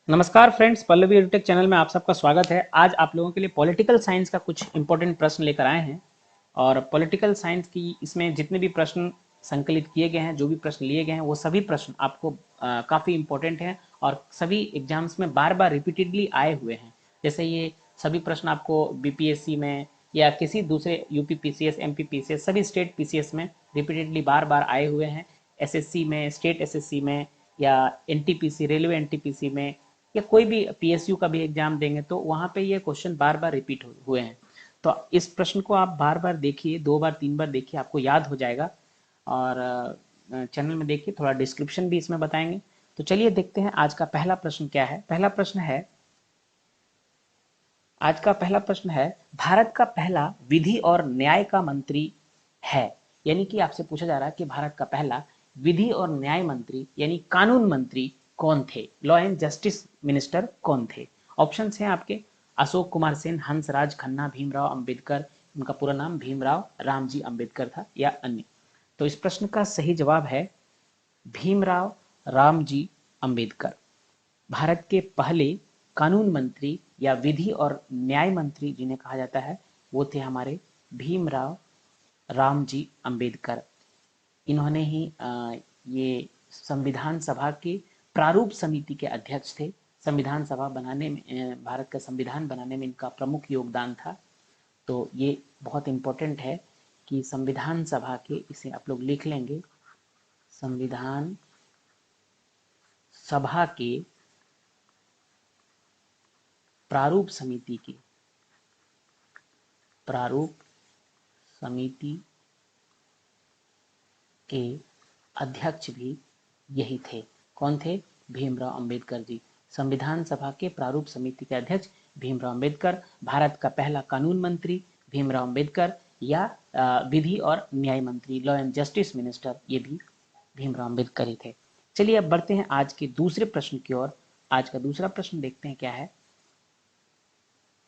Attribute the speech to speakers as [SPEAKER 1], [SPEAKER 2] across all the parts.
[SPEAKER 1] नमस्कार friends, Pallavi edutech channel में आप सबका स्वागत है। आज आप लोगों के लिए पॉलिटिकल साइंस का कुछ इंपॉर्टेंट प्रश्न लेकर आए हैं। और पॉलिटिकल साइंस की इसमें जितने भी प्रश्न संकलित किए गए हैं, जो भी प्रश्न लिए गए हैं, वो सभी प्रश्न आपको काफ़ी इंपॉर्टेंट हैं और सभी एग्जाम्स में बार बार रिपीटेडली आए हुए हैं। जैसे ये सभी प्रश्न आपको बीपीएससी में या किसी दूसरे यूपी पीसीएस, एमपी पीसीएस, सभी स्टेट पीसीएस में रिपीटेडली बार बार आए हुए हैं। एसएससी में, स्टेट एसएससी में, या एनटीपीसी, रेलवे एनटीपीसी में, या कोई भी पीएसयू का भी एग्जाम देंगे तो वहाँ पे ये क्वेश्चन बार बार रिपीट हुए हैं। तो इस प्रश्न को आप बार बार देखिए, 2 बार 3 बार देखिए, आपको याद हो जाएगा। और चैनल में देखिए, थोड़ा डिस्क्रिप्शन भी इसमें बताएंगे। तो चलिए देखते हैं आज का पहला प्रश्न क्या है। आज का पहला प्रश्न है, भारत का पहला विधि और न्याय का मंत्री है। यानी कि आपसे पूछा जा रहा है कि भारत का पहला विधि और न्याय मंत्री यानी कानून मंत्री कौन थे, लॉ एंड जस्टिस मिनिस्टर कौन थे। ऑप्शन हैं आपके, अशोक कुमार सेन, हंसराज खन्ना, भीमराव अंबेडकर, उनका पूरा नाम भीमराव रामजी अंबेडकर था, या अन्य। तो इस प्रश्न का सही जवाब है भीमराव रामजी अंबेडकर। भारत के पहले कानून मंत्री या विधि और न्याय मंत्री जिन्हें कहा जाता है, वो थे हमारे भीमराव रामजी अंबेडकर। इन्होंने ही ये संविधान सभा के प्रारूप समिति के अध्यक्ष थे। संविधान सभा बनाने में, भारत का संविधान बनाने में इनका प्रमुख योगदान था। तो ये बहुत इम्पोर्टेंट है कि संविधान सभा के, इसे आप लोग लिख लेंगे, संविधान सभा के प्रारूप समिति के प्रारूप समिति के अध्यक्ष भी यही थे। कौन थे? भीमराव अंबेडकर जी। संविधान सभा के प्रारूप समिति के अध्यक्ष भीमराव अंबेडकर, भारत का पहला कानून मंत्री भीमराव अंबेडकर, या विधि और न्याय मंत्री, लॉ एंड जस्टिस मिनिस्टर, ये भी भीमराव अंबेडकर ही थे। चलिए अब बढ़ते हैं आज के दूसरे प्रश्न की ओर। आज का दूसरा प्रश्न देखते हैं क्या है।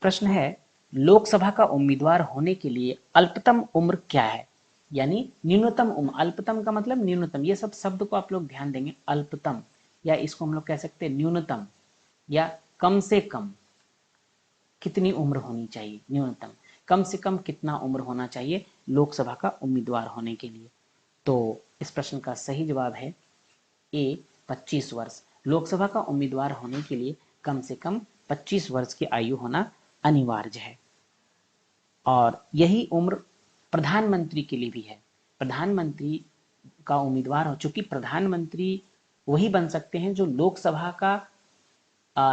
[SPEAKER 1] प्रश्न है, लोकसभा का उम्मीदवार होने के लिए अल्पतम उम्र क्या है। यानी न्यूनतम उम्र, अल्पतम का मतलब न्यूनतम, ये सब शब्द को आप लोग ध्यान देंगे। अल्पतम, या इसको हम लोग कह सकते हैं न्यूनतम, या कम से कम कितनी उम्र होनी चाहिए, न्यूनतम कम से कम कितना उम्र होना चाहिए लोकसभा का उम्मीदवार होने के लिए। तो इस प्रश्न का सही जवाब है ए, 25 वर्ष। लोकसभा का उम्मीदवार होने के लिए कम से कम 25 वर्ष की आयु होना अनिवार्य है। और यही उम्र प्रधानमंत्री के लिए भी है। प्रधानमंत्री का उम्मीदवार हो, चूंकि प्रधानमंत्री वही बन सकते हैं जो लोकसभा का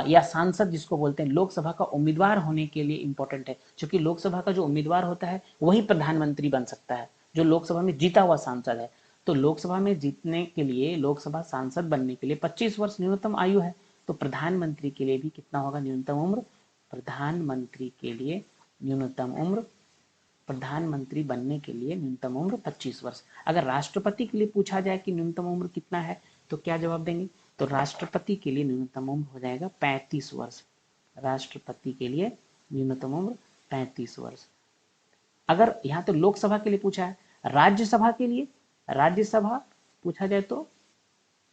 [SPEAKER 1] या सांसद जिसको बोलते हैं, लोकसभा का उम्मीदवार होने के लिए इंपॉर्टेंट है। क्योंकि लोकसभा का जो उम्मीदवार होता है वही प्रधानमंत्री बन सकता है, जो लोकसभा में जीता हुआ सांसद है। तो लोकसभा में जीतने के लिए, लोकसभा सांसद बनने के लिए 25 वर्ष न्यूनतम आयु है। तो प्रधानमंत्री के लिए भी कितना होगा न्यूनतम उम्र? प्रधानमंत्री के लिए न्यूनतम उम्र, प्रधानमंत्री बनने के लिए न्यूनतम उम्र 25 वर्ष। अगर राष्ट्रपति के लिए पूछा जाए कि न्यूनतम उम्र कितना है, तो क्या जवाब देंगे? तो राष्ट्रपति के लिए न्यूनतम उम्र हो जाएगा 35 वर्ष। राष्ट्रपति के लिए न्यूनतम उम्र 35 वर्ष। अगर यहाँ तो लोकसभा के लिए पूछा है, राज्यसभा के लिए, राज्यसभा पूछा जाए तो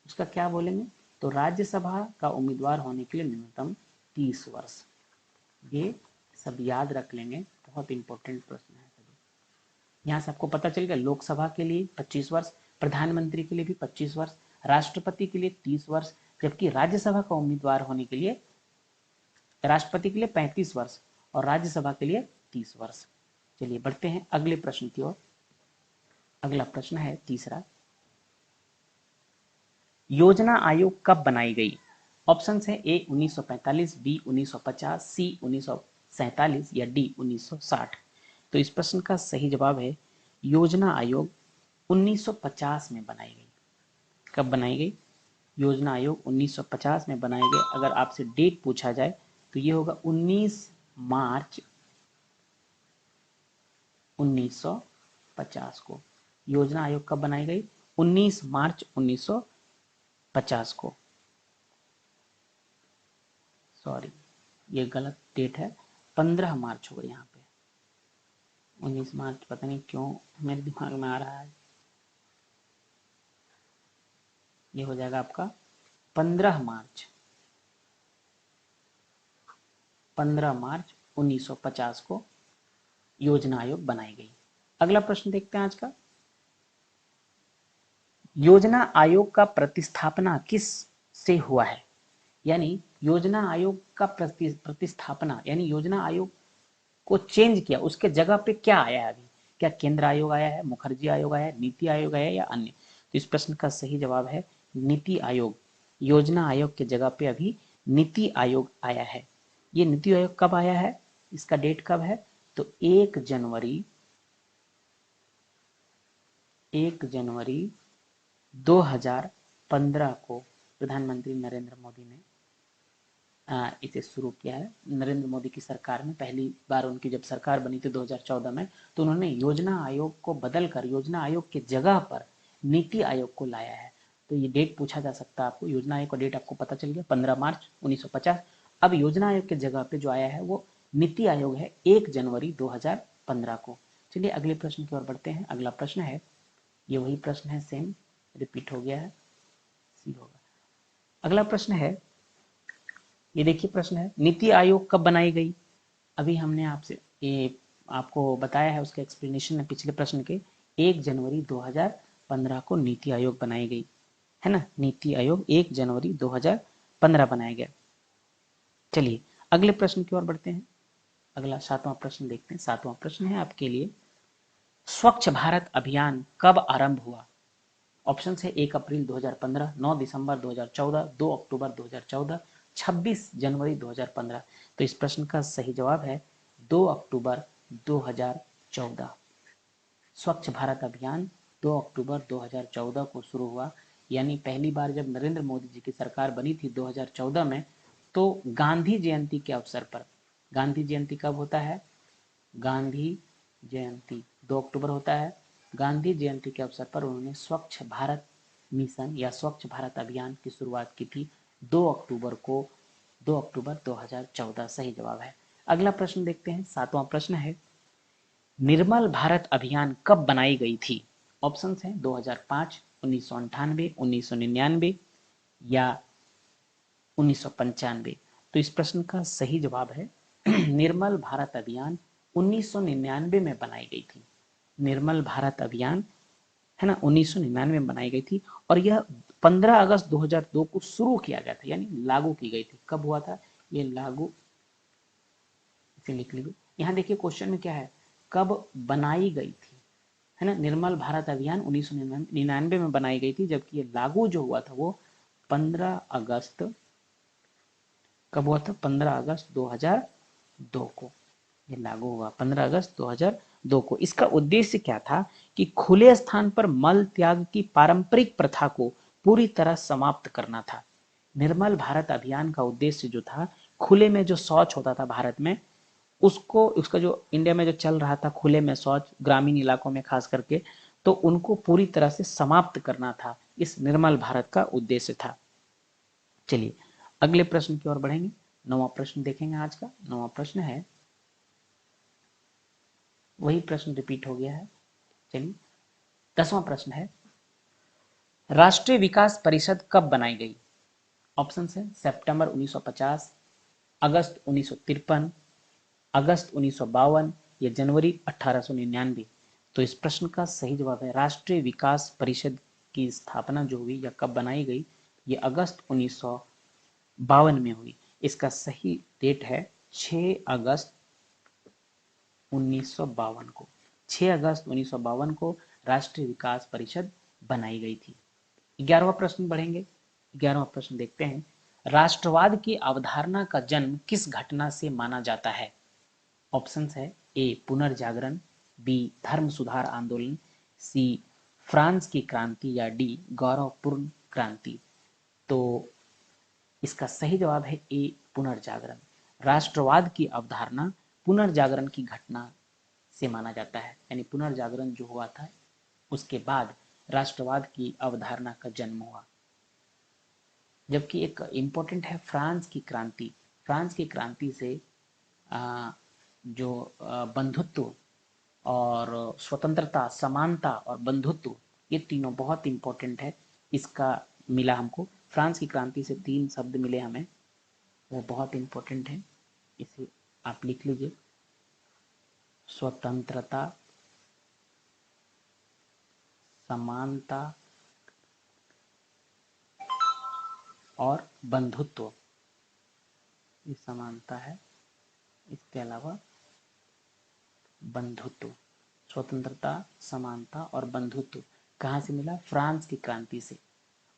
[SPEAKER 1] उसका क्या बोलेंगे? तो राज्यसभा का उम्मीदवार होने के लिए न्यूनतम 30 वर्ष। ये सब याद रख लेंगे, बहुत इंपॉर्टेंट प्रश्न है। यहाँ से आपको पता चल गया, लोकसभा के लिए 25 वर्ष, प्रधानमंत्री के लिए भी 25 वर्ष, राष्ट्रपति के लिए 30 वर्ष, जबकि राज्यसभा का उम्मीदवार होने के लिए, राष्ट्रपति के लिए 35 वर्ष और राज्यसभा के लिए 30 वर्ष। चलिए बढ़ते हैं अगले प्रश्न की ओर। अगला प्रश्न है तीसरा, योजना आयोग कब बनाई गई? ऑप्शन है ए 1945, बी 1950, सी 1947, या डी 1960। तो इस प्रश्न का सही जवाब है योजना आयोग 1950 में बनाई गई। कब बनाई गई? योजना आयोग 1950 में बनाई गई। अगर आपसे डेट पूछा जाए तो ये होगा 19 मार्च 1950 को। योजना आयोग कब बनाई गई? 19 मार्च 1950 को। सॉरी, ये गलत डेट है, 15 मार्च होगा यहाँ पे। 19 मार्च पता नहीं क्यों मेरे दिमाग में आ रहा है। ये हो जाएगा आपका 15 मार्च। 15 मार्च 1950 को योजना आयोग बनाई गई। अगला प्रश्न देखते हैं आज का। योजना आयोग का प्रतिस्थापना किस से हुआ है? यानी योजना आयोग का प्रतिस्थापना यानी योजना आयोग को चेंज किया, उसके जगह पे क्या आया है अभी? क्या केंद्र आयोग आया है, मुखर्जी आयोग आया है, नीति आयोग आया है या अन्य? तो इस प्रश्न का सही जवाब है नीति आयोग। योजना आयोग के जगह पे अभी नीति आयोग आया है। ये नीति आयोग कब आया है, इसका डेट कब है? तो 1 जनवरी 2015 को प्रधानमंत्री नरेंद्र मोदी ने इसे शुरू किया है। नरेंद्र मोदी की सरकार में पहली बार उनकी जब सरकार बनी थी 2014 में, तो उन्होंने योजना आयोग को बदलकर योजना आयोग के जगह पर नीति आयोग को लाया है। तो ये डेट पूछा जा सकता है आपको, योजना आयोग का डेट आपको पता चल गया 15 मार्च 1950। अब योजना आयोग के जगह पे जो आया है वो नीति आयोग है 1 जनवरी 2015 को। चलिए अगले प्रश्न की ओर बढ़ते हैं। अगला प्रश्न है, ये वही प्रश्न है, सेम रिपीट हो गया है, सी होगा। अगला प्रश्न है, ये देखिए प्रश्न है, नीति आयोग कब बनाई गई? अभी हमने आपसे ये आपको बताया है, उसके एक्सप्लेनेशन है पिछले प्रश्न के। 1 जनवरी 2015 को नीति आयोग बनाई गई है ना। नीति आयोग 1 जनवरी 2015 बनाया गया। चलिए अगले प्रश्न की ओर बढ़ते हैं। अगला 7वां प्रश्न देखते हैं। 7वां प्रश्न है आपके लिए, स्वच्छ भारत अभियान कब आरंभ हुआ? ऑप्शन है 1 अप्रैल 2015, 9 दिसंबर 2014, 2 अक्टूबर 2014, 26 जनवरी 2015। तो इस प्रश्न का सही जवाब है 2 अक्टूबर 2014। स्वच्छ भारत अभियान 2 अक्टूबर 2014 को शुरू हुआ। यानी पहली बार जब नरेंद्र मोदी जी की सरकार बनी थी 2014 में, तो गांधी जयंती के अवसर पर, गांधी जयंती कब होता है? गांधी जयंती 2 अक्टूबर होता है। गांधी जयंती के अवसर पर उन्होंने स्वच्छ भारत मिशन या स्वच्छ भारत अभियान की शुरुआत की थी 2 अक्टूबर को, 2 अक्टूबर 2014 सही जवाब है। अगला प्रश्न देखते हैं। 7वां प्रश्न है, निर्मल भारत अभियान कब बनाई गई थी? ऑप्शन है 2005, 1998, 1999 या 1995। तो इस प्रश्न का सही जवाब है निर्मल भारत अभियान 1999 में बनाई गई थी। निर्मल भारत अभियान है ना 1999 में बनाई गई थी, और यह 15 अगस्त 2002 को शुरू किया गया था, यानी लागू की गई थी। कब हुआ था ये लागू? इसे लिख लीजिए। यहाँ देखिए क्वेश्चन में क्या है, कब बनाई गई थी, है ना। निर्मल भारत अभियान 1999 में बनाई गई थी, जबकि ये लागू जो हुआ था वो 15 अगस्त, कब हुआ था? 15 अगस्त 2002 को ये लागू हुआ, 15 अगस्त 2002 को। इसका उद्देश्य क्या था कि खुले स्थान पर मल त्याग की पारंपरिक प्रथा को पूरी तरह समाप्त करना था। निर्मल भारत अभियान का उद्देश्य जो था, खुले में जो शौच होता था भारत में, उसको, उसका जो इंडिया में जो चल रहा था खुले में शौच ग्रामीण इलाकों में खास करके, तो उनको पूरी तरह से समाप्त करना था, इस निर्मल भारत का उद्देश्य था। चलिए अगले प्रश्न की ओर बढ़ेंगे। 9वां प्रश्न देखेंगे आज का। 9वां प्रश्न है, वही प्रश्न रिपीट हो गया है। चलिए 10वां प्रश्न है, राष्ट्रीय विकास परिषद कब बनाई गई? ऑप्शन है सितंबर 1950, अगस्त 1953, अगस्त 1952 या जनवरी 1899। तो इस प्रश्न का सही जवाब है राष्ट्रीय विकास परिषद की स्थापना जो हुई या कब बनाई गई, ये अगस्त 1952 में हुई। इसका सही डेट है 6 अगस्त 1952 को। 6 अगस्त 1952 को राष्ट्रीय विकास परिषद बनाई गई थी। 11वां प्रश्न बढ़ेंगे। 11वां प्रश्न देखते हैं, राष्ट्रवाद की अवधारणा का जन्म किस घटना से माना जाता है? ऑप्शन है ए पुनर्जागरण, बी धर्म सुधार आंदोलन, सी फ्रांस की क्रांति या डी गौरवपूर्ण क्रांति। तो इसका सही जवाब है ए पुनर्जागरण। राष्ट्रवाद की अवधारणा पुनर्जागरण की घटना से माना जाता है, यानी पुनर्जागरण जो हुआ था उसके बाद राष्ट्रवाद की अवधारणा का जन्म हुआ। जबकि एक इम्पोर्टेंट है फ्रांस की क्रांति। फ्रांस की क्रांति से जो बंधुत्व और स्वतंत्रता, समानता और बंधुत्व, ये तीनों बहुत इंपॉर्टेंट है। इसका मिला हमको, फ्रांस की क्रांति से 3 शब्द मिले हमें, वो बहुत इंपॉर्टेंट है। इसे आप लिख लीजिए, स्वतंत्रता, समानता और बंधुत्व। ये समानता है, इसके अलावा बंधुत्व। स्वतंत्रता, समानता और बंधुत्व कहाँ से मिला? फ्रांस की क्रांति से।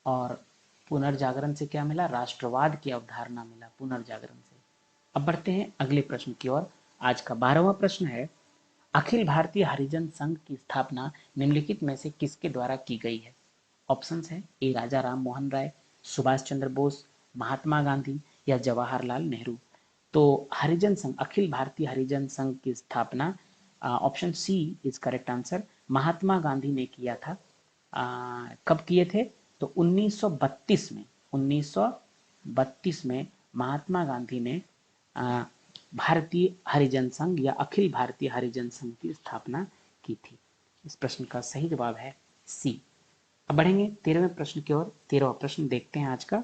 [SPEAKER 1] और पुनर्जागरण से क्या मिला? राष्ट्रवाद की अवधारणा मिला पुनर्जागरण से। अब बढ़ते हैं अगले प्रश्न की ओर। आज का 12वां प्रश्न है, अखिल भारतीय हरिजन संघ की स्थापना निम्नलिखित में से किसके द्वारा की गई है? ऑप्शंस हैं, ए राजा राम मोहन राय, सुभाष चंद्र बोस, महात्मा गांधी या जवाहरलाल नेहरू। तो हरिजन संघ, अखिल भारतीय हरिजन संघ की स्थापना, option C is correct answer, Mahatma Gandhi ने किया था। कब किए थे? तो 1932 में, 1932 में महात्मा गांधी ने भारतीय हरिजन संघ या अखिल भारतीय हरिजन संघ की स्थापना की थी। इस प्रश्न का सही जवाब है सी। अब बढ़ेंगे 13वें प्रश्न की ओर। 13वां प्रश्न देखते हैं आज का।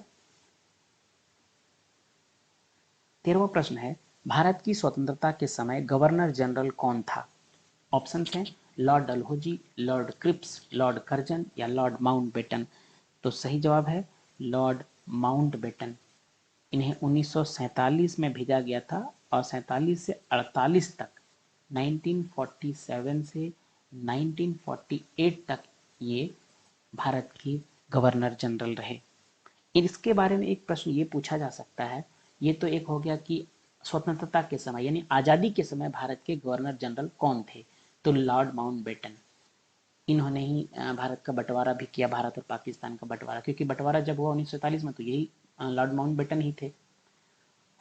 [SPEAKER 1] 13वां प्रश्न है, भारत की स्वतंत्रता के समय गवर्नर जनरल कौन था? ऑप्शन हैं, Lord Dalhousie, Lord Cripps, Lord Curzon या लॉर्ड माउंटबेटन। तो सही जवाब है लॉर्ड माउंटबेटन। इन्हें 1947 में भेजा गया था और 47 से 48 तक, 1947 से 1948 तक ये भारत के गवर्नर जनरल रहे। इसके बारे में एक प्रश्न ये पूछा जा सकता है, ये तो एक हो गया कि स्वतंत्रता के समय यानी आज़ादी के समय भारत के गवर्नर जनरल कौन थे? तो लॉर्ड माउंटबेटन। इन्होंने ही भारत का बंटवारा भी किया, भारत और पाकिस्तान का बंटवारा, क्योंकि बंटवारा जब हुआ 1947 में तो यही लॉर्ड माउंटबेटन ही थे।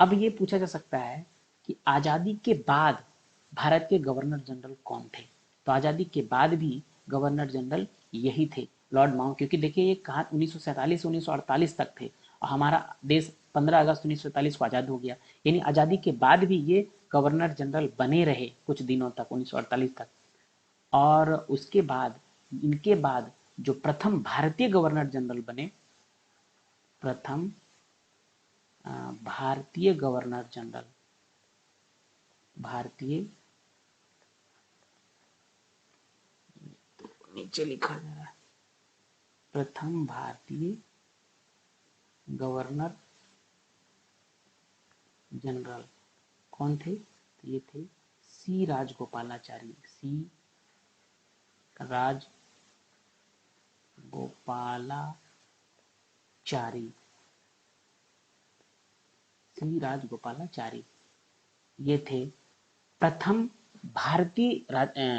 [SPEAKER 1] अब ये पूछा जा सकता है कि आज़ादी के बाद भारत के गवर्नर जनरल कौन थे? तो आज़ादी के बाद भी गवर्नर जनरल यही थे, लॉर्ड माउंट। क्योंकि देखिए ये कहा 1947 से 1948 तक थे और हमारा देश 15 अगस्त 1947 को आज़ाद हो गया, यानी आज़ादी के बाद भी ये गवर्नर जनरल बने रहे कुछ दिनों तक, 1948 तक। और उसके बाद, इनके बाद जो प्रथम भारतीय गवर्नर जनरल बने, प्रथम भारतीय गवर्नर जनरल, भारतीय, तो नीचे लिखा जा रहा है, प्रथम भारतीय गवर्नर जनरल कौन थे? तो ये थे सी राजगोपालाचारी, सी राजगोपालाचारी, सी राजगोपालाचारी। ये थे प्रथम भारतीय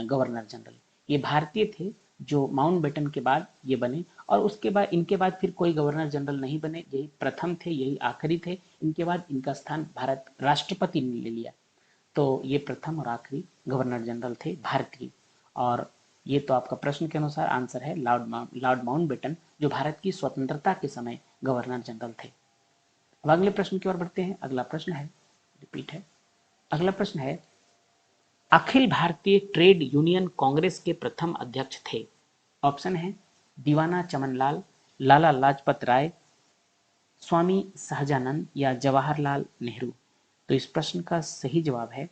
[SPEAKER 1] गवर्नर जनरल। ये भारतीय थे जो माउंटबेटन के बाद ये बने, और उसके बाद इनके बाद फिर कोई गवर्नर जनरल नहीं बने, यही प्रथम थे, यही आखिरी थे। इनके बाद इनका स्थान भारत राष्ट्रपति ने ले लिया। तो ये प्रथम और आखिरी गवर्नर जनरल थे भारतीय। और ये तो आपका प्रश्न के अनुसार आंसर है लॉर्ड माउंटबेटन, जो भारत की स्वतंत्रता के समय गवर्नर जनरल थे। अब अगले प्रश्न की ओर बढ़ते हैं। अगला प्रश्न है, रिपीट है, अगला प्रश्न है, अखिल भारतीय ट्रेड यूनियन कांग्रेस के प्रथम अध्यक्ष थे? ऑप्शन है, दीवाना चमनलाल, लाला लाजपत राय, स्वामी सहजानंद या जवाहरलाल नेहरू। तो इस प्रश्न का सही जवाब है,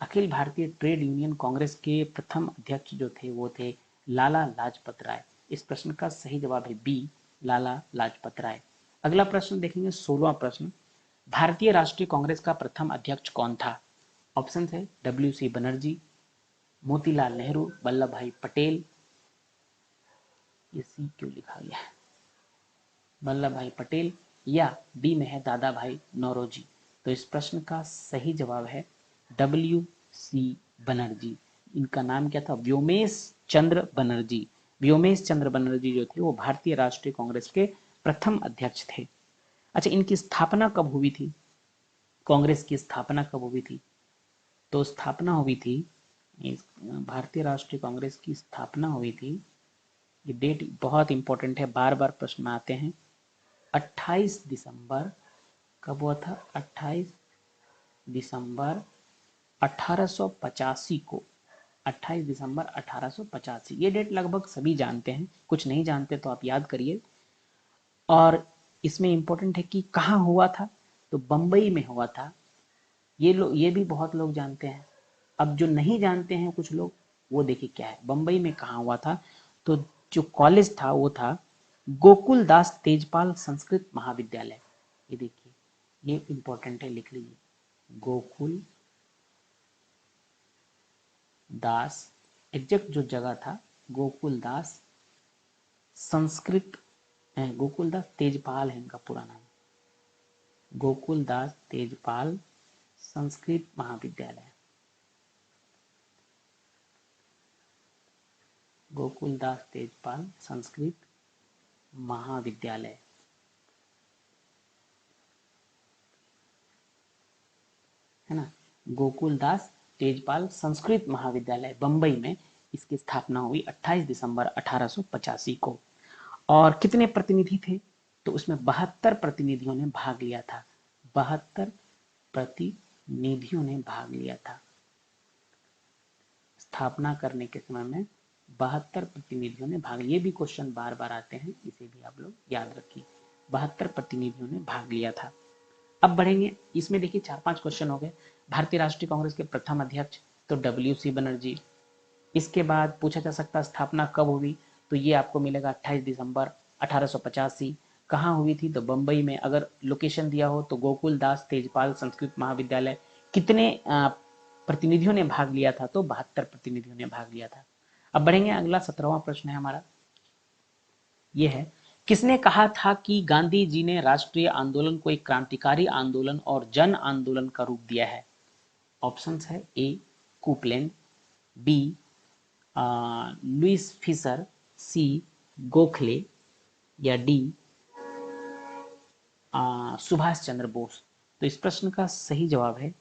[SPEAKER 1] अखिल भारतीय ट्रेड यूनियन कांग्रेस के प्रथम अध्यक्ष जो थे वो थे लाला लाजपत राय। इस प्रश्न का सही जवाब है बी, लाला लाजपत राय। अगला प्रश्न देखेंगे, 16वां प्रश्न, भारतीय राष्ट्रीय कांग्रेस का प्रथम अध्यक्ष कौन था? ऑप्शन है, डब्ल्यू सी बनर्जी, मोतीलाल नेहरू, वल्लभ भाई पटेल, ये सी क्यों लिखा गया है, वल्लभ भाई पटेल, या बी में है दादा भाई नौरोजी। तो इस प्रश्न का सही जवाब है डब्ल्यू सी बनर्जी। इनका नाम क्या था? व्योमेश चंद्र बनर्जी। व्योमेश चंद्र बनर्जी जो थे वो भारतीय राष्ट्रीय कांग्रेस के प्रथम अध्यक्ष थे। अच्छा, इनकी स्थापना कब हुई थी? कांग्रेस की स्थापना कब हुई थी? तो स्थापना हुई थी, भारतीय राष्ट्रीय कांग्रेस की स्थापना हुई थी, ये डेट बहुत इंपॉर्टेंट है, बार बार प्रश्न में आते हैं। 28 दिसंबर, कब हुआ था? 28 दिसंबर 1885 को, 28 दिसंबर 1885। ये डेट लगभग सभी जानते हैं, कुछ नहीं जानते तो आप याद करिए। और इसमें इंपॉर्टेंट है कि कहाँ हुआ था, तो बंबई में हुआ था। ये भी बहुत लोग जानते हैं। अब जो नहीं जानते हैं कुछ लोग, वो देखिए क्या है, बंबई में कहाँ हुआ था। तो जो कॉलेज था वो था गोकुल दास तेजपाल संस्कृत महाविद्यालय। ये देखिए, ये इंपॉर्टेंट है, लिख लीजिए, गोकुल दास, एग्जैक्ट जो जगह था, गोकुल दास संस्कृत, गोकुल दास तेजपाल है इनका पूरा नाम, गोकुल दास तेजपाल संस्कृत महाविद्यालय, गोकुल दास तेजपाल संस्कृत महाविद्यालय, है ना, गोकुल दास तेजपाल संस्कृत महाविद्यालय बंबई में इसकी स्थापना हुई 28 दिसंबर 1885 को। और कितने प्रतिनिधि थे, तो उसमें 72 प्रतिनिधियों ने भाग लिया था, 72 प्रतिनिधियों ने भाग लिया था। स्थापना करने के समय में 72 प्रतिनिधियों ने भाग लिया। ये भी क्वेश्चन बार बार आते हैं, इसे भी आप लोग याद रखिए, 72 प्रतिनिधियों ने भाग लिया था। अब बढ़ेंगे, इसमें देखिए 4-5 क्वेश्चन हो गए। भारतीय राष्ट्रीय कांग्रेस के प्रथम अध्यक्ष तो WC बनर्जी। इसके बाद पूछा जा सकता है स्थापना कब हुई, तो ये आपको मिलेगा 28 दिसंबर 1885। कहाँ हुई थी, तो बंबई में। अगर लोकेशन दिया हो तो गोकुल दास तेजपाल संस्कृत महाविद्यालय। कितने प्रतिनिधियों ने भाग लिया था, तो 72 प्रतिनिधियों ने भाग लिया था। अब बढ़ेंगे, अगला 17वां प्रश्न है हमारा, ये है, किसने कहा था कि गांधी जी ने राष्ट्रीय आंदोलन को एक क्रांतिकारी आंदोलन और जन आंदोलन का रूप दिया है। ऑप्शंस है, ए कूपलैंड, बी लुइस फिशर, सी गोखले, या डी सुभाष चंद्र बोस। तो इस प्रश्न का सही जवाब है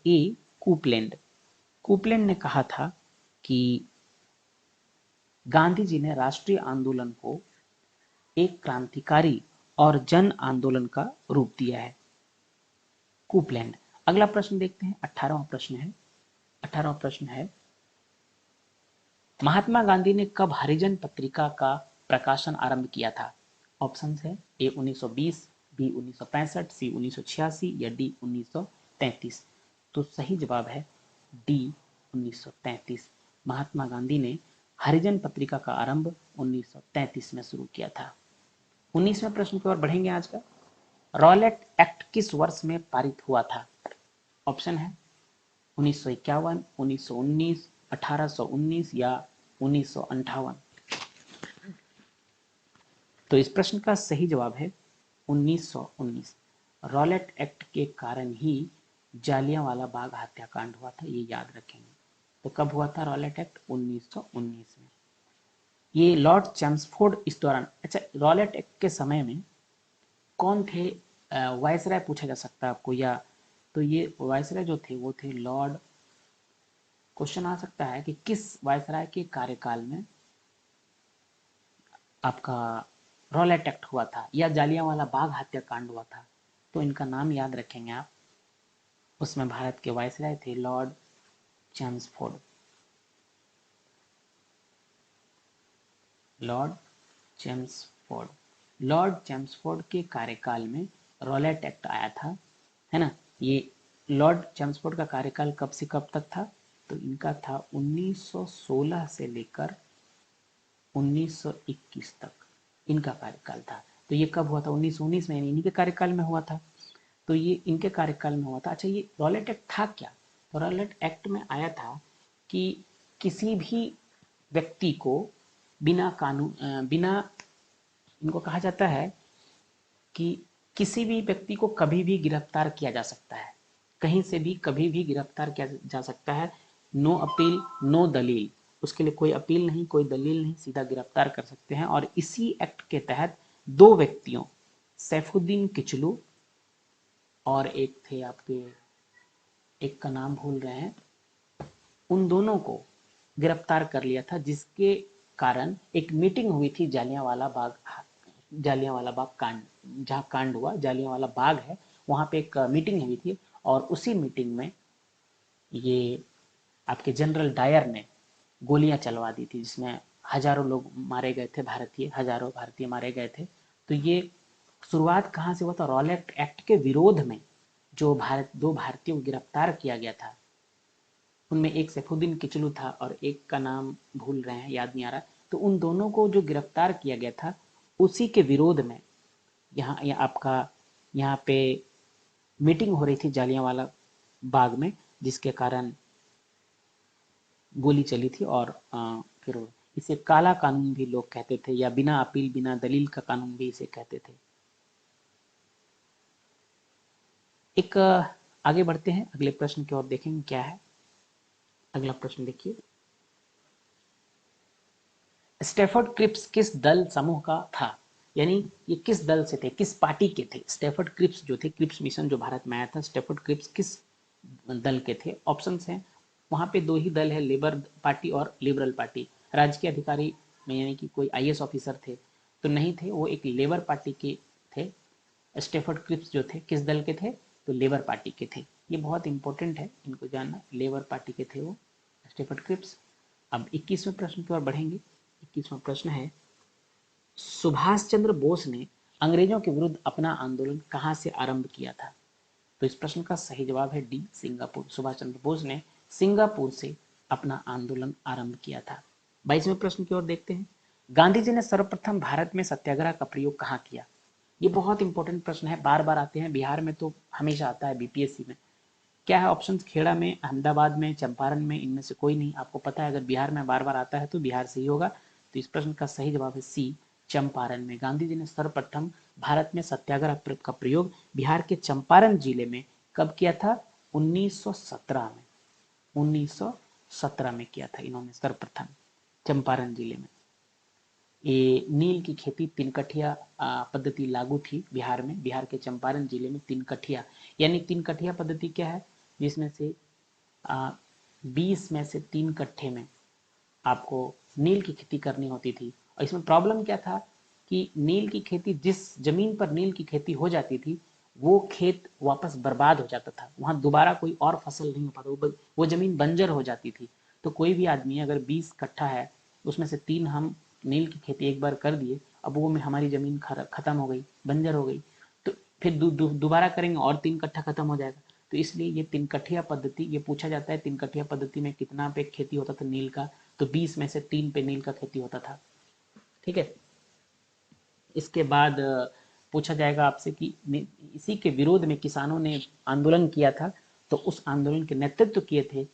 [SPEAKER 1] ए कूपलैंड। कूपलैंड ने कहा था कि गांधी जी ने राष्ट्रीय आंदोलन को एक क्रांतिकारी और जन आंदोलन का रूप दिया है, कूपलैंड। अगला प्रश्न देखते हैं, 18वां प्रश्न है। 18वां प्रश्न है, महात्मा गांधी ने कब हरिजन पत्रिका का प्रकाशन आरंभ किया था। ऑप्शंस है, ए 1920, बी 1965, सी 1986 या डी 1933। तो सही जवाब है डी 1933। महात्मा गांधी ने हरिजन पत्रिका का आरंभ 1933 में शुरू किया था। 19वें प्रश्न की ओर बढ़ेंगे आज का, रॉलेट एक्ट किस वर्ष में पारित हुआ था। ऑप्शन है 1951, 1919, 1819 या 1958। तो इस प्रश्न का सही जवाब है 1919। रॉलेट एक्ट के कारण ही जालियांवाला बाग हत्याकांड हुआ था, ये याद रखेंगे। तो कब हुआ था रॉलेट एक्ट, 1919 में। ये लॉर्ड चैम्सफोर्ड इस दौरान, अच्छा, रॉलेट एक्ट के समय में कौन थे वायसराय, पूछा जा सकता है आपको, या तो ये वायसराय जो थे वो थे लॉर्ड, क्वेश्चन आ सकता है कि किस वायसराय के कार्यकाल में आपका रॉलेट एक्ट हुआ था या जालियांवाला बाग हत्याकांड हुआ था। तो इनका नाम याद रखेंगे आप। उसमें भारत के वायसराय थे Lord Chelmsford, Lord Chelmsford. Lord Chelmsford के कार्यकाल में रॉलेट एक्ट आया था, है ना। ये लॉर्ड चैम्सफोर्ड का कार्यकाल कब से कब तक था, तो इनका था 1916 से लेकर 1921 तक इनका कार्यकाल था। तो ये कब हुआ था, 1919 में, इन्हीं के कार्यकाल में हुआ था। तो ये इनके कार्यकाल में हुआ था। अच्छा, ये रॉलेट एक्ट था क्या, तो रॉलेट एक्ट में आया था कि किसी भी व्यक्ति को बिना कानून, बिना, इनको कहा जाता है कि किसी भी व्यक्ति को कभी भी गिरफ्तार किया जा सकता है, कहीं से भी कभी भी गिरफ्तार किया जा सकता है। नो अपील नो दलील, उसके लिए कोई अपील नहीं, कोई दलील नहीं, सीधा गिरफ्तार कर सकते हैं। और इसी एक्ट के तहत दो व्यक्तियों, सैफुद्दीन किचलू और एक थे आपके, एक का नाम भूल रहे हैं, उन दोनों को गिरफ्तार कर लिया था, जिसके कारण एक मीटिंग हुई थी जालियांवाला बाग कांड, जहाँ कांड हुआ, जालियांवाला बाग है, वहाँ पे एक मीटिंग हुई थी। और उसी मीटिंग में ये आपके जनरल डायर ने गोलियां चलवा दी थी, जिसमें हजारों लोग मारे गए थे, हजारों भारतीय मारे गए थे। तो ये शुरुआत कहाँ से हुआ था? रॉलेट एक्ट के विरोध में जो दो भारतीयों को गिरफ्तार किया गया था, उनमें एक सैफुद्दीन किचलू था और एक का नाम भूल रहे हैं, याद नहीं आ रहा। तो उन दोनों को जो गिरफ्तार किया गया था, उसी के विरोध में आपका यहाँ पे मीटिंग हो रही थी जालियांवाला बाग में, जिसके कारण गोली चली थी। और फिर इसे काला कानून भी लोग कहते थे, या बिना अपील बिना दलील का कानून भी इसे कहते थे। एक आगे बढ़ते हैं, अगले प्रश्न की ओर देखेंगे क्या है। अगला प्रश्न देखिए, स्टेफर्ड क्रिप्स किस दल समूह का था? यानी ये किस दल से थे, किस पार्टी के थे? स्टेफर्ड क्रिप्स जो थे, क्रिप्स मिशन जो भारत में आया था, स्टेफर्ड क्रिप्स किस दल के थे? ऑप्शंस हैं वहां पे, दो ही दल है, लेबर पार्टी और लिबरल पार्टी। राजकीय अधिकारी में यानी कि कोई आईएएस ऑफिसर थे तो नहीं थे, वो एक लेबर पार्टी के थे। स्टेफर्ड क्रिप्स जो थे किस दल के थे? तो लेबर पार्टी के थे। ये बहुत इंपॉर्टेंट है इनको जानना, लेबर पार्टी के थे वो स्टेफर्ड क्रिप्स। अब 21वें प्रश्न की ओर बढ़ेंगे। 21वां प्रश्न है, सुभाष चंद्र बोस ने अंग्रेजों के विरुद्ध अपना आंदोलन कहां से आरंभ किया था? तो इस प्रश्न का सही जवाब है डी, सिंगापुर। सुभाष चंद्र बोस ने सिंगापुर से अपना आंदोलन आरंभ किया था। 22वें प्रश्न की ओर देखते हैं, गांधी जी ने सर्वप्रथम भारत में सत्याग्रह का प्रयोग कहाँ किया? ये बहुत इंपॉर्टेंट प्रश्न है, बार बार आते हैं, बिहार में तो हमेशा आता है, बीपीएससी में। क्या है ऑप्शन? खेड़ा में, अहमदाबाद में, चंपारण में, इनमें से कोई नहीं। आपको पता है अगर बिहार में बार बार आता है तो बिहार से ही होगा। तो इस प्रश्न का सही जवाब है सी, चंपारण में। गांधी जी ने सर्वप्रथम भारत में सत्याग्रह का प्रयोग बिहार के चंपारण जिले में कब किया था? 1917 में। 1917 में किया था इन्होंने सर्वप्रथम, चंपारण जिले में। ये नील की खेती, तिनकठिया पद्धति लागू थी बिहार में, बिहार के चंपारण जिले में तिनकठिया। यानी तिनकठिया पद्धति क्या है? जिसमें से 20 में से 3 कट्ठे में आपको नील की खेती करनी होती थी। और इसमें प्रॉब्लम क्या था कि नील की खेती, जिस जमीन पर नील की खेती हो जाती थी, वो खेत वापस बर्बाद हो जाता था, वहां दोबारा कोई और फसल नहीं हो पाता, वो जमीन बंजर हो जाती थी। तो कोई भी आदमी अगर 20 कट्ठा है, उसमें से 3 हम नील की खेती एक बार कर दिए, अब वो में हमारी जमीन खत्म हो गई, बंजर हो गई, तो फिर दोबारा करेंगे और 3 कट्ठा खत्म हो जाएगा। तो इसलिए ये तीन कठिया पद्धति, ये पूछा जाता है तीन कठिया पद्धति में कितना पे खेती होता था नील का? तो 20 में से 3 पे नील का खेती होता था। ठीक है। इसके बाद पूछा जाएगा आपसे कि इसी के विरोध में किसानों ने आंदोलन किया था, तो उस आंदोलन के नेतृत्व किए थे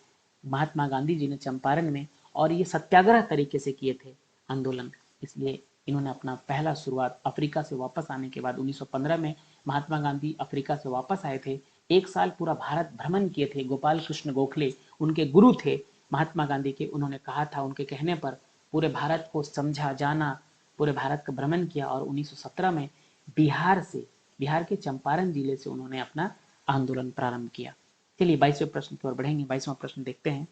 [SPEAKER 1] महात्मा गांधी जी ने चंपारण में, और ये सत्याग्रह तरीके से किए थे आंदोलन। इसलिए इन्होंने अपना पहला शुरुआत अफ्रीका से वापस आने के बाद 1915 में महात्मा गांधी अफ्रीका से वापस आए थे। एक साल पूरा भारत भ्रमण किए थे। गोपाल कृष्ण गोखले उनके गुरु थे महात्मा गांधी के। उन्होंने कहा था, उनके कहने पर पूरे भारत को समझा, जाना, पूरे भारत का भ्रमण किया, और 1917 में बिहार से, बिहार के चंपारण जिले से उन्होंने अपना आंदोलन प्रारंभ किया। चलिए 22वें प्रश्न की ओर बढ़ेंगे। 22वां प्रश्न देखते हैं,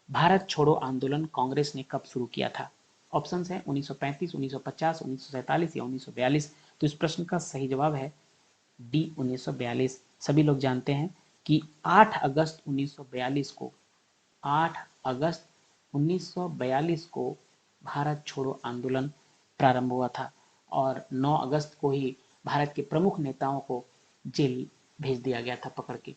[SPEAKER 1] भारत छोड़ो आंदोलन कांग्रेस ने कब शुरू किया था? ऑप्शंस हैं 1935, 1950, 1947 या 1942। तो इस प्रश्न का सही जवाब है डी, 1942। सभी लोग जानते हैं कि 8 अगस्त 1942 को, 8 अगस्त 1942 को भारत छोड़ो आंदोलन प्रारंभ हुआ था, और 9 अगस्त को ही भारत के प्रमुख नेताओं को जेल भेज दिया गया था पकड़ के,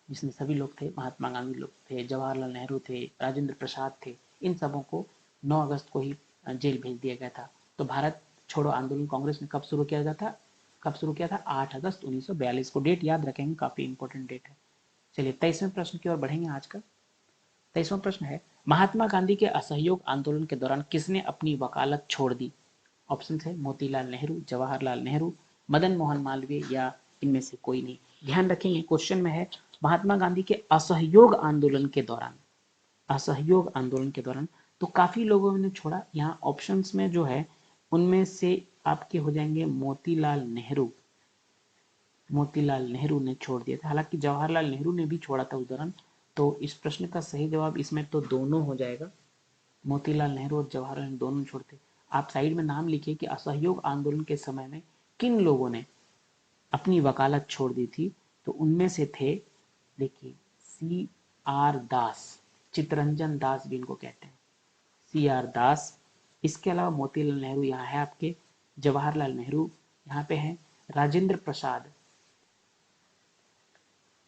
[SPEAKER 1] जिसमें सभी लोग थे, महात्मा गांधी लोग थे, जवाहरलाल नेहरू थे, राजेंद्र प्रसाद थे। इन सबों को 9 अगस्त को ही जेल भेज दिया गया था। तो भारत छोड़ो आंदोलन कांग्रेस ने कब शुरू किया गया था? कब शुरू किया था? 8 अगस्त 1942 को। डेट याद रखेंगे, काफी इंपॉर्टेंट डेट है। चलिए 23वें प्रश्न की ओर बढ़ेंगे आज का। 23वां प्रश्न है, महात्मा गांधी के असहयोग आंदोलन के दौरान किसने अपनी वकालत छोड़ दी? ऑप्शन है मोतीलाल नेहरू, जवाहरलाल नेहरू, मदन मोहन मालवीय, या इनमें से कोई नहीं। ध्यान रखेंगे क्वेश्चन में है महात्मा गांधी के असहयोग आंदोलन के दौरान, असहयोग आंदोलन के दौरान, तो काफी लोगों ने छोड़ा। यहाँ ऑप्शंस में जो है उनमें से आपके हो जाएंगे मोतीलाल नेहरू, मोतीलाल नेहरू ने छोड़ दिया था। हालांकि जवाहरलाल नेहरू ने भी छोड़ा था उस दौरान। तो इस प्रश्न का सही जवाब इसमें तो दोनों हो जाएगा, मोतीलाल नेहरू और जवाहरलाल नेहरू दोनों छोड़ते। आप साइड में नाम लिखिए कि असहयोग आंदोलन के समय में किन लोगों ने अपनी वकालत छोड़ दी थी। तो उनमें से थे, देखिए, सी आर दास, चितरंजन दास भी इनको कहते हैं, सी आर दास। इसके अलावा मोतीलाल नेहरू यहाँ है आपके, जवाहरलाल नेहरू यहाँ पे हैं, राजेंद्र प्रसाद,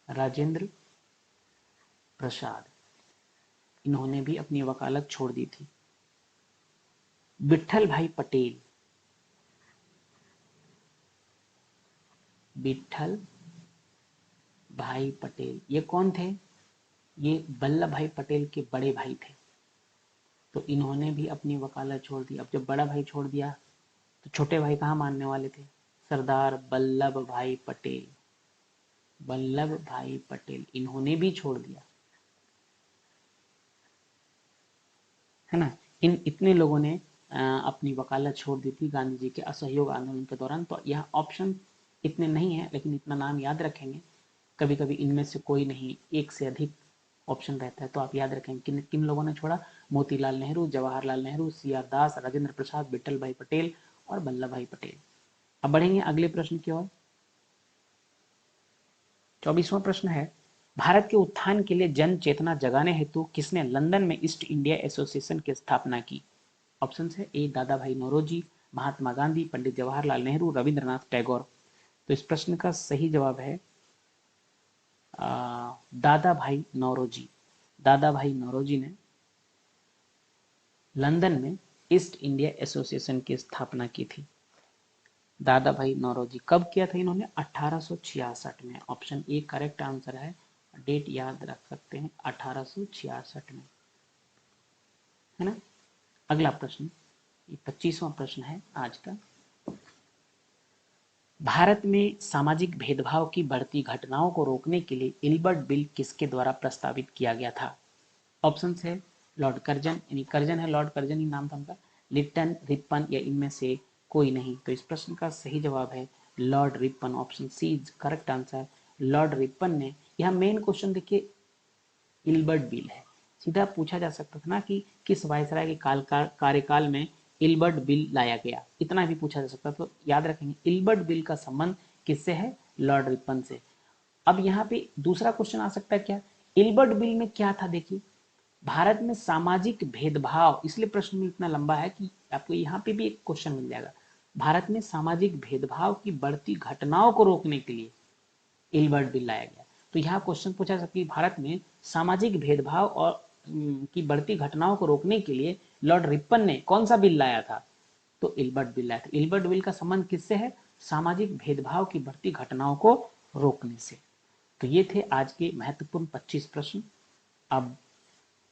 [SPEAKER 1] राजेंद्र प्रसाद, इन्होंने भी अपनी वकालत छोड़ दी थी। विट्ठल भाई पटेल, विट्ठल भाई पटेल, ये कौन थे? ये वल्लभ भाई पटेल के बड़े भाई थे, तो इन्होंने भी अपनी वकालत छोड़ दी। अब जब बड़ा भाई छोड़ दिया तो छोटे भाई कहाँ मानने वाले थे? सरदार वल्लभ भाई पटेल, वल्लभ भाई पटेल, इन्होंने भी छोड़ दिया, है ना। इन इतने लोगों ने अपनी वकालत छोड़ दी थी गांधी जी के असहयोग आंदोलन के दौरान। तो यह ऑप्शन इतने नहीं है, लेकिन इतना नाम याद रखेंगे। कभी कभी इनमें से कोई नहीं, एक से अधिक ऑप्शन रहता है, तो आप याद रखेंगे किन किन लोगों ने छोड़ा। मोतीलाल नेहरू, जवाहरलाल नेहरू, सी आर दास, राजेंद्र प्रसाद, विट्ठल भाई पटेल और वल्लभ भाई पटेल। अब बढ़ेंगे अगले प्रश्न की ओर। 24वां प्रश्न है, भारत के उत्थान के लिए जन चेतना जगाने हेतु किसने लंदन में ईस्ट इंडिया एसोसिएशन की स्थापना की? ऑप्शन है ए दादा भाई नौरोजी, महात्मा गांधी, पंडित जवाहरलाल नेहरू, रविंद्रनाथ टैगोर। तो इस प्रश्न का सही जवाब है दादा भाई नौरोजी। दादा भाई नौरोजी ने लंदन में ईस्ट इंडिया एसोसिएशन की स्थापना की थी। दादा भाई नौरोजी कब किया था इन्होंने? 1866 में। ऑप्शन ए करेक्ट आंसर है, डेट याद रख सकते हैं 1866 में, है ना। अगला प्रश्न, ये 25वां प्रश्न है आज का। भारत में सामाजिक भेदभाव की बढ़ती घटनाओं को रोकने के लिए इल्बर्ट बिल किसके द्वारा प्रस्तावित किया गया था? ऑप्शन है लॉर्ड कर्जन, यानी कर्जन है, लॉर्ड कर्जन ही नाम था उनका, लिप्टन, रिपन या इनमें से कोई नहीं। तो इस प्रश्न का सही जवाब है Lord Ripon, option C is correct answer. Lord Ripon ने, यह मेन क्वेश्चन देखिए इल्बर्ट बिल है, सीधा पूछा जा सकता था ना कि किस वायसराय के कार्यकाल में इल्बर्ट बिल लाया गया, इतना भी पूछा जा सकता। तो याद रखेंगे इल्बर्ट बिल का संबंध किससे है? लॉर्ड रिपन से। अब यहाँ पे दूसरा क्वेश्चन आ सकता है क्या, इल्बर्ट बिल में क्या था? देखिए भारत में सामाजिक भेदभाव, इसलिए प्रश्न में इतना लंबा है कि आपको यहाँ पे भी एक क्वेश्चन मिल जाएगा। भारत में सामाजिक भेदभाव की बढ़ती घटनाओं को रोकने के लिए इल्बर्ट बिल लाया गया। तो यहाँ क्वेश्चन पूछा सकता है भारत में सामाजिक भेदभाव और की बढ़ती घटनाओं को रोकने के लिए लॉर्ड रिपन ने कौन सा बिल लाया था? तो इल्बर्ट बिल लाया था। इल्बर्ट बिल का संबंध किससे है? सामाजिक भेदभाव की बढ़ती घटनाओं को रोकने से। तो ये थे आज के महत्वपूर्ण 25 प्रश्न। अब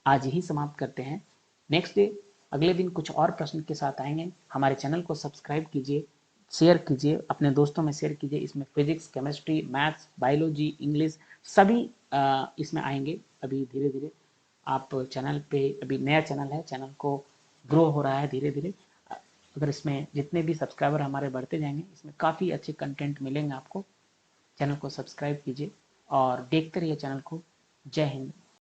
[SPEAKER 1] आज ही समाप्त करते हैं। नेक्स्ट डे अगले दिन कुछ और प्रश्न के साथ आएंगे। हमारे चैनल को सब्सक्राइब कीजिए, शेयर कीजिए, अपने दोस्तों में शेयर कीजिए। इसमें physics, chemistry, maths, biology, English सभी इसमें आएंगे। अभी धीरे धीरे आप चैनल पे, अभी नया चैनल है, चैनल को ग्रो हो रहा है धीरे धीरे। अगर इसमें जितने भी सब्सक्राइबर हमारे बढ़ते जाएंगे, इसमें काफ़ी अच्छे कंटेंट मिलेंगे आपको। चैनल को सब्सक्राइब कीजिए और देखते रहिए चैनल को। जय हिंद,